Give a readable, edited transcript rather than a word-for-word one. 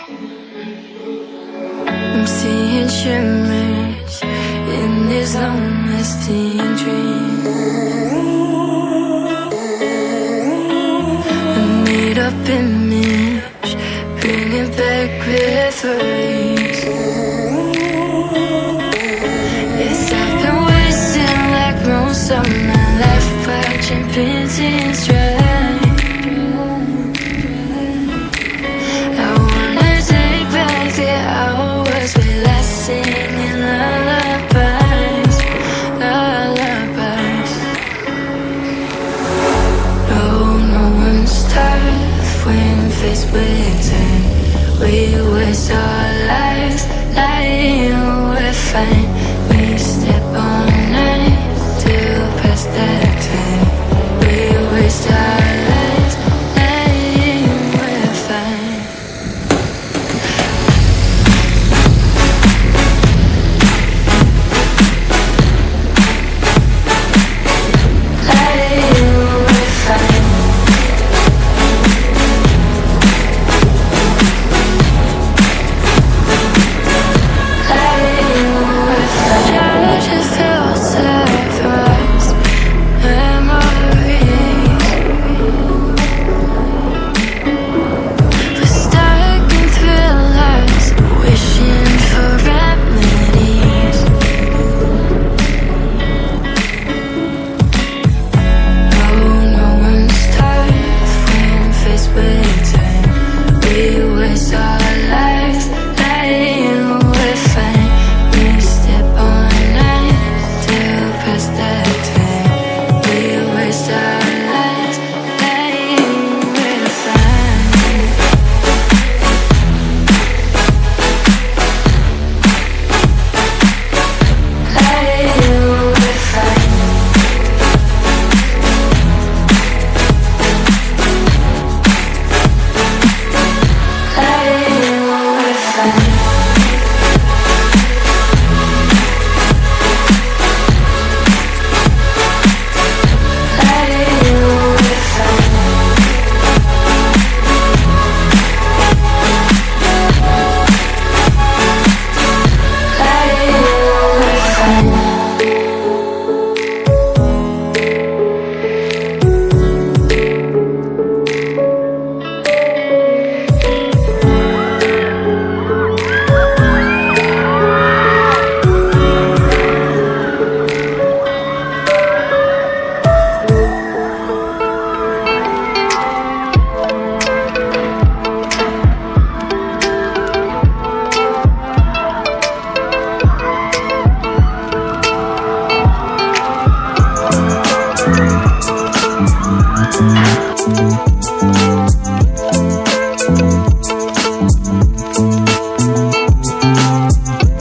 I'm seeing shimmers in these long-lasting dreams. A made-up image, bringing back memories. Yes, I've been wasting like most of my life, watching paintings dry. I wanna take back the hours we last singing lullabies, lullabies. No one's tough when faced with time. We waste our lives lying we're fine. We step on night to pass that time. We waste our lives lying we're fine. So